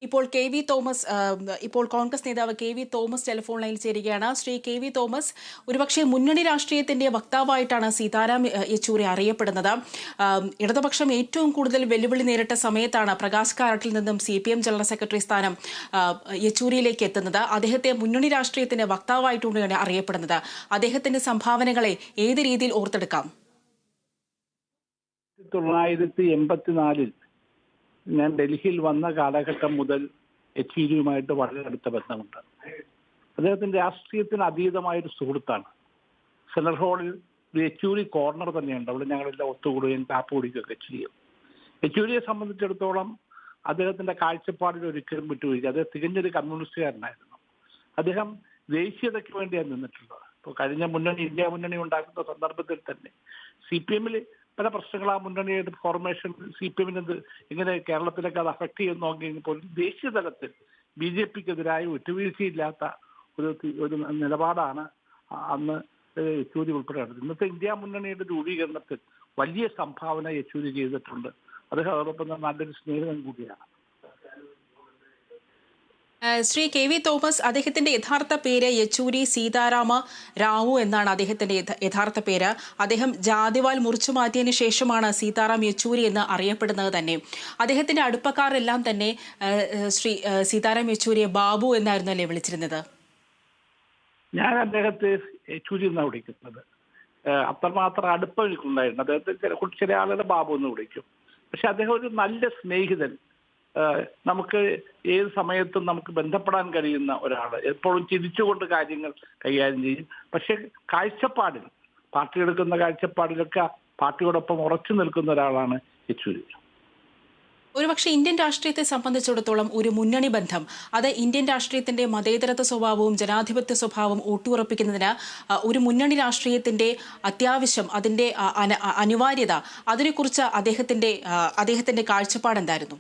ഇപ്പോൾ K V Thomas ഇപ്പോൾ കോൺഗ്രസ് നേതാവ് കെ വി തോമസ് ടെലിഫോൺ ലൈനിൽ ചേരുകയാണ്. ശ്രീ കെ വി തോമസ്, ഒരുപക്ഷെ മുന്നണി രാഷ്ട്രീയത്തിന്റെ വക്താവായിട്ടാണ് സീതാറാം യെച്ചൂരി അറിയപ്പെടുന്നത്. ഇടതുപക്ഷം ഏറ്റവും കൂടുതൽ വെല്ലുവിളി നേരിട്ട സമയത്താണ് പ്രകാശ് കാരാട്ടിൽ നിന്നും CPM ജനറൽ സെക്രട്ടറി സ്ഥാനം യെച്ചൂരിയിലേക്ക് എത്തുന്നത്. അദ്ദേഹത്തെ മുന്നണി രാഷ്ട്രീയത്തിന്റെ വക്താവായിട്ടാണ് അറിയപ്പെടുന്നത്. അദ്ദേഹത്തിന്റെ സംഭാവനകളെ ഏത് രീതിയിൽ ഓർത്തെടുക്കാം? 1984 ഞാൻ ഡൽഹിയിൽ വന്ന കാലഘട്ടം മുതൽ യെച്ചൂരിയുമായിട്ട് വളരെ അടുത്ത ബന്ധമുണ്ട്. അദ്ദേഹത്തിന്റെ രാഷ്ട്രീയത്തിന് അതീതമായൊരു സുഹൃത്താണ്. സെനർ ഹാളിൽ ഒരു യെച്ചൂരി കോർണർ തന്നെയുണ്ട്. അവിടെ ഞങ്ങളെല്ലാം ഒത്തുകൂടുകയും കാപ്പ് കുടിക്കുകയൊക്കെ ചെയ്യും. യെച്ചൂരിയെ സംബന്ധിച്ചിടത്തോളം അദ്ദേഹത്തിന്റെ കാഴ്ചപ്പാടിൽ ഒരിക്കലും വിട്ടുവീഴ്ച. അദ്ദേഹം തികഞ്ഞൊരു കമ്മ്യൂണിസ്റ്റുകാരനായിരുന്നു. അദ്ദേഹം ദേശീയതയ്ക്ക് വേണ്ടിയാണ് നിന്നിട്ടുള്ളത്. ഇപ്പോൾ കഴിഞ്ഞ ഇന്ത്യ മുന്നണി ഉണ്ടാക്കുന്ന സന്ദർഭത്തിൽ തന്നെ CPM പല പ്രശ്നങ്ങൾ ആ മുന്നണിയുടെ ഫോർമേഷൻ CPM ഇങ്ങനെ കേരളത്തിലേക്ക് അത് അഫക്ട് ചെയ്യുന്നു നോക്കിയപ്പോൾ ദേശീയ തലത്തിൽ BJPക്കെതിരായ വിട്ടുവീഴ്ചയില്ലാത്ത ഒരു നിലപാടാണ് അന്ന് യെച്ചൂരി ഉൾപ്പെടെ. ഇന്നത്തെ ഇന്ത്യ മുന്നണിയുടെ രൂപീകരണത്തിൽ വലിയ സംഭാവന യെച്ചൂരി ചെയ്തിട്ടുണ്ട്. അദ്ദേഹം അതോടൊപ്പം നല്ലൊരു സ്നേഹിതൻ കൂടിയാണ്. ശ്രീ കെ വി തോമസ്, അദ്ദേഹത്തിന്റെ യഥാർത്ഥ പേര് യെച്ചൂരി സീതാരാമ റാവു എന്നാണ് അദ്ദേഹത്തിന്റെ യഥാർത്ഥ പേര്. അദ്ദേഹം ജാതിവാൽ മുറിച്ചു മാറ്റിയതിനു ശേഷമാണ് സീതാറാം യെച്ചൂരി എന്ന് അറിയപ്പെടുന്നത് തന്നെ. അദ്ദേഹത്തിന്റെ അടുപ്പക്കാരെല്ലാം തന്നെ ശ്രീ സീതാറാം യെച്ചൂരിയെ ബാബു എന്നായിരുന്നല്ലേ വിളിച്ചിരുന്നത്? ഞാൻ അദ്ദേഹത്തെ യെച്ചൂരി എന്നാണ് വിളിക്കുന്നത്. അത്രമാത്രം അടുപ്പം എനിക്കുണ്ടായിരുന്നു. അദ്ദേഹത്തെ ചില ആളുകൾ ബാബു എന്ന് വിളിക്കും. പക്ഷെ അദ്ദേഹം ഒരു നല്ല സ്നേഹിതൻ, നമുക്ക് ഏത് സമയത്തും നമുക്ക് ബന്ധപ്പെടാൻ കഴിയുന്ന ഒരാൾ, എപ്പോഴും ചിരിച്ചുകൊണ്ട് കാര്യങ്ങൾ കൈകാര്യം ചെയ്യും. പക്ഷെ കാഴ്ചപ്പാടിൽ, പാർട്ടി എടുക്കുന്ന കാഴ്ചപ്പാടിലൊക്കെ പാർട്ടിയോടൊപ്പം ഉറച്ചു നിൽക്കുന്ന ഒരാളാണ് യെച്ചൂരി. ഒരുപക്ഷെ ഇന്ത്യൻ രാഷ്ട്രീയത്തെ സംബന്ധിച്ചിടത്തോളം ഒരു മുന്നണി ബന്ധം അത് ഇന്ത്യൻ രാഷ്ട്രീയത്തിന്റെ മതേതരത്വ സ്വഭാവവും ജനാധിപത്യ സ്വഭാവവും ഊട്ടിയുറപ്പിക്കുന്നതിന് ഒരു മുന്നണി രാഷ്ട്രീയത്തിന്റെ അത്യാവശ്യം, അതിന്റെ അനിവാര്യത, അതിനെക്കുറിച്ച് അദ്ദേഹത്തിന്റെ കാഴ്ചപ്പാട് എന്തായിരുന്നു?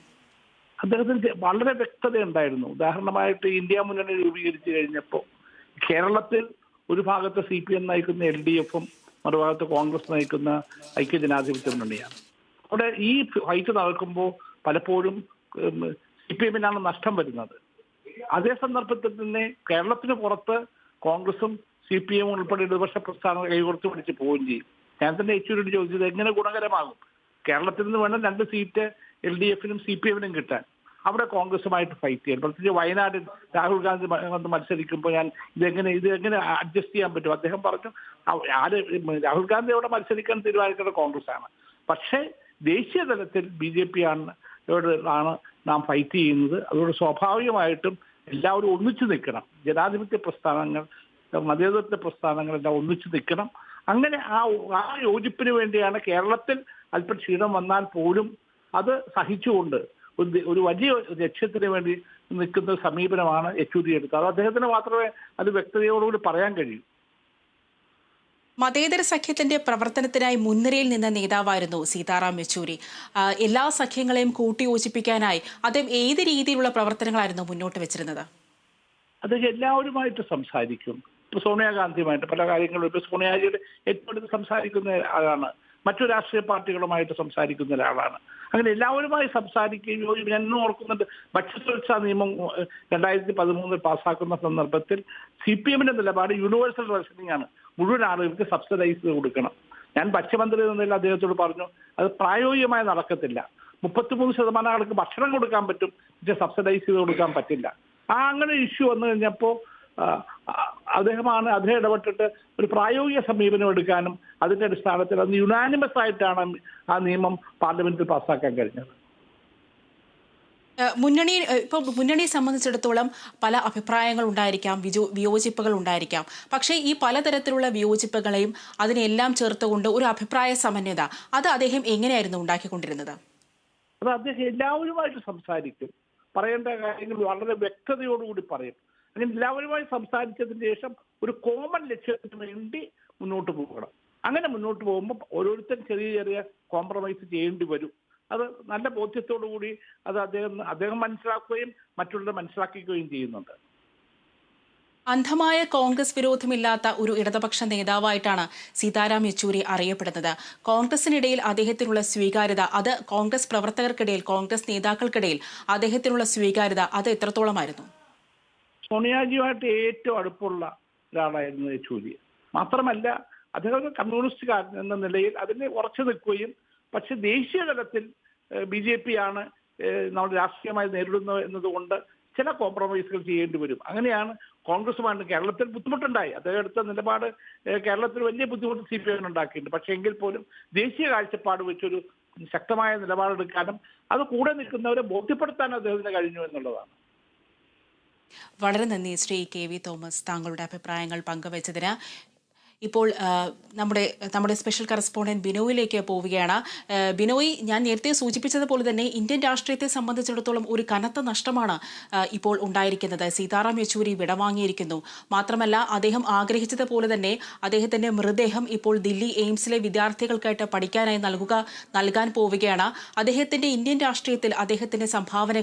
അദ്ദേഹത്തിന് വളരെ വ്യക്തതയുണ്ടായിരുന്നു. ഉദാഹരണമായിട്ട് ഇന്ത്യ മുന്നണി രൂപീകരിച്ചു കഴിഞ്ഞപ്പോൾ കേരളത്തിൽ ഒരു ഭാഗത്ത് CPM നയിക്കുന്ന LDFും മറുഭാഗത്ത് കോൺഗ്രസ് നയിക്കുന്ന ഐക്യജനാധിപത്യ മുന്നണിയാണ്. അവിടെ ഈ ഫൈറ്റ് നടക്കുമ്പോൾ പലപ്പോഴും CPMനാണ് നഷ്ടം വരുന്നത്. അതേ സന്ദർഭത്തിൽ തന്നെ കേരളത്തിന് പുറത്ത് കോൺഗ്രസും CPM ഉൾപ്പെടെ ഇടതുപക്ഷ പ്രസ്ഥാനം കൈകോർത്ത് പിടിച്ച് പോവുകയും ചെയ്യും. ഞാൻ തന്നെ യെച്ചൂരിയോട് ചോദിച്ചത് എങ്ങനെ ഗുണകരമാകും? കേരളത്തിൽ നിന്ന് വേണം 2 സീറ്റ് LDFനും CPMനും കിട്ടാൻ. അവിടെ കോൺഗ്രസുമായിട്ട് ഫൈറ്റ് ചെയ്യാൻ, പ്രത്യേകിച്ച് വയനാട്ടിൽ രാഹുൽ ഗാന്ധി വന്ന് മത്സരിക്കുമ്പോൾ ഞാൻ ഇതെങ്ങനെ അഡ്ജസ്റ്റ് ചെയ്യാൻ പറ്റും? അദ്ദേഹം പറഞ്ഞു, രാഹുൽ ഗാന്ധി അവിടെ മത്സരിക്കാൻ തീരുമാനിക്കേണ്ട കോൺഗ്രസ് ആണ്. പക്ഷേ ദേശീയ തലത്തിൽ BJP ആണ് നാം ഫൈറ്റ് ചെയ്യുന്നത്. അതുകൊണ്ട് സ്വാഭാവികമായിട്ടും എല്ലാവരും ഒന്നിച്ചു നിൽക്കണം. ജനാധിപത്യ പ്രസ്ഥാനങ്ങൾ, മതേതരത്വ പ്രസ്ഥാനങ്ങളെല്ലാം ഒന്നിച്ചു നിൽക്കണം. അങ്ങനെ ആ യോജിപ്പിന് വേണ്ടിയാണ് കേരളത്തിൽ അല്പം ക്ഷീണം വന്നാൽ പോലും അത് സഹിച്ചുകൊണ്ട് ഒരു വലിയ ലക്ഷ്യത്തിന് വേണ്ടി നിൽക്കുന്ന സമീപനമാണ് യെച്ചൂരി എടുത്തത്. അത് അദ്ദേഹത്തിന് മാത്രമേ അത് വ്യക്തതയോടുകൂടി പറയാൻ കഴിയൂ. മതേതര സഖ്യത്തിന്റെ പ്രവർത്തനത്തിനായി മുൻനിരയിൽ നിന്ന നേതാവായിരുന്നു സീതാറാം യെച്ചൂരി. എല്ലാ സഖ്യങ്ങളെയും കൂട്ടിയോജിപ്പിക്കാനായി അദ്ദേഹം ഏത് രീതിയിലുള്ള പ്രവർത്തനങ്ങളായിരുന്നു മുന്നോട്ട് വെച്ചിരുന്നത്? അദ്ദേഹം എല്ലാവരുമായിട്ട് സംസാരിക്കും. ഇപ്പൊ സോണിയാഗാന്ധിയുമായിട്ട് പല കാര്യങ്ങളും, ഇപ്പൊ സോണിയാജിയുടെ ഏറ്റവും അടുത്ത് സംസാരിക്കുന്ന ആളാണ്. മറ്റു രാഷ്ട്രീയ പാർട്ടികളുമായിട്ട് സംസാരിക്കുന്ന ഒരാളാണ്. അങ്ങനെ എല്ലാവരുമായി സംസാരിക്കുകയും, ഞാൻ ഇന്നും ഓർക്കുന്നുണ്ട്, ഭക്ഷ്യസുരക്ഷാ നിയമം 2013 പാസ്സാക്കുന്ന സന്ദർഭത്തിൽ CPMന്റെ നിലപാട് യൂണിവേഴ്സൽ റേഷനിങ് ആണ്. മുഴുവൻ ആളുകൾക്ക് സബ്സിഡൈസ് ചെയ്ത് കൊടുക്കണം. ഞാൻ ഭക്ഷ്യമന്ത്രി എന്നതിൽ അദ്ദേഹത്തോട് പറഞ്ഞു, അത് പ്രായോഗികമായി നടക്കത്തില്ല. 33% ആൾക്ക് ഭക്ഷണം കൊടുക്കാൻ പറ്റും, പക്ഷെ സബ്സിഡൈസ് ചെയ്ത് കൊടുക്കാൻ പറ്റില്ല. അങ്ങനെ ഇഷ്യൂ വന്നു കഴിഞ്ഞപ്പോൾ അദ്ദേഹം ഇടപെട്ടിട്ട് ഒരു പ്രായോഗിക സമീപനം എടുക്കാനും അതിന്റെ അടിസ്ഥാനത്തിൽ അത് യുനാനിമസ് ആയിട്ടാണ് ആ നിയമം പാർലമെന്റിൽ പാസ്സാക്കാൻ കഴിഞ്ഞത്. മുന്നണിയെ സംബന്ധിച്ചിടത്തോളം പല അഭിപ്രായങ്ങൾ ഉണ്ടായിരിക്കാം, വിയോജിപ്പുകൾ ഉണ്ടായിരിക്കാം. പക്ഷേ ഈ പലതരത്തിലുള്ള വിയോജിപ്പുകളെയും അതിനെല്ലാം ചേർത്തുകൊണ്ട് ഒരു അഭിപ്രായ സമന്വയത അത് അദ്ദേഹം എങ്ങനെയായിരുന്നു ഉണ്ടാക്കിക്കൊണ്ടിരുന്നത്? അത് അദ്ദേഹം എല്ലാവരുമായിട്ട് സംസാരിക്കും. പറയേണ്ട കാര്യങ്ങൾ വളരെ വ്യക്തതയോടുകൂടി പറയും. അങ്ങനെ എല്ലാവരുമായി സംസാരിച്ചതിന് ശേഷം ഒരു കോമൺ ലക്ഷ്യത്തിന് വേണ്ടി മുന്നോട്ട് പോകണം. അങ്ങനെ മുന്നോട്ട് പോകുമ്പോൾ ഓരോരുത്തരും ചെറിയ ചെറിയ കോംപ്രമൈസ് ചെയ്യേണ്ടി വരും. അത് നല്ല ബോധ്യത്തോടു കൂടി അത് അദ്ദേഹം മനസ്സിലാക്കുകയും മറ്റുള്ളവരെ മനസ്സിലാക്കുകയും ചെയ്യുന്നുണ്ട്. അന്ധമായ കോൺഗ്രസ് വിരോധമില്ലാത്ത ഒരു ഇടതുപക്ഷ നേതാവായിട്ടാണ് സീതാറാം യെച്ചൂരി അറിയപ്പെടുന്നത്. കോൺഗ്രസിനിടയിൽ അദ്ദേഹത്തിനുള്ള സ്വീകാര്യത, അത് കോൺഗ്രസ് പ്രവർത്തകർക്കിടയിൽ, കോൺഗ്രസ് നേതാക്കൾക്കിടയിൽ അദ്ദേഹത്തിനുള്ള സ്വീകാര്യത അത് എത്രത്തോളമായിരുന്നു? സോണിയാജിയുമായിട്ട് ഏറ്റവും അടുപ്പമുള്ള ഒരാളായിരുന്നു യെച്ചൂരി. മാത്രമല്ല അദ്ദേഹം ഒരു കമ്മ്യൂണിസ്റ്റുകാരൻ എന്ന നിലയിൽ അതിനെ ഉറച്ചു നിൽക്കുകയും, പക്ഷെ ദേശീയ തലത്തിൽ BJP ആണ് നമ്മൾ രാഷ്ട്രീയമായി നേരിടുന്നത് എന്നതുകൊണ്ട് ചില കോംപ്രമൈസുകൾ ചെയ്യേണ്ടി വരും. അങ്ങനെയാണ് കോൺഗ്രസുമായിട്ട് കേരളത്തിൽ ബുദ്ധിമുട്ടുണ്ടായി. അദ്ദേഹം എടുത്ത നിലപാട് കേരളത്തിൽ വലിയ ബുദ്ധിമുട്ട് CPM ഉണ്ടാക്കിയിട്ടുണ്ട്. പക്ഷേ എങ്കിൽ പോലും ദേശീയ കാഴ്ചപ്പാട് വെച്ചൊരു ശക്തമായ നിലപാടെടുക്കാനും അത് കൂടെ നിൽക്കുന്നവരെ ബോധ്യപ്പെടുത്താനും അദ്ദേഹത്തിന് കഴിഞ്ഞു എന്നുള്ളതാണ്. വളരെ നന്ദി ശ്രീ KV തോമസ്, താങ്കളുടെ അഭിപ്രായങ്ങൾ പങ്കുവച്ചതിന്. ഇപ്പോൾ നമ്മുടെ സ്പെഷ്യൽ കറസ്പോണ്ടന്റ് ബിനോയിലേക്ക് പോവുകയാണ്. ബിനോയ്, ഞാൻ നേരത്തെ സൂചിപ്പിച്ചതുപോലെ തന്നെ ഇന്ത്യൻ രാഷ്ട്രീയത്തെ സംബന്ധിച്ചിടത്തോളം ഒരു കനത്ത നഷ്ടമാണ് ഇപ്പോൾ ഉണ്ടായിരിക്കുന്നത്. സീതാറാം യെച്ചൂരി വിടവാങ്ങിയിരിക്കുന്നു. മാത്രമല്ല, അദ്ദേഹം ആഗ്രഹിച്ചതുപോലെ തന്നെ അദ്ദേഹത്തിന്റെ മൃതദേഹം ഇപ്പോൾ ദില്ലി എയിംസിലെ വിദ്യാർത്ഥികൾക്കായിട്ട് പഠിക്കാനായി നൽകാൻ പോവുകയാണ്. അദ്ദേഹത്തിന്റെ ഇന്ത്യൻ രാഷ്ട്രീയത്തിൽ അദ്ദേഹത്തിന്റെ സംഭാവന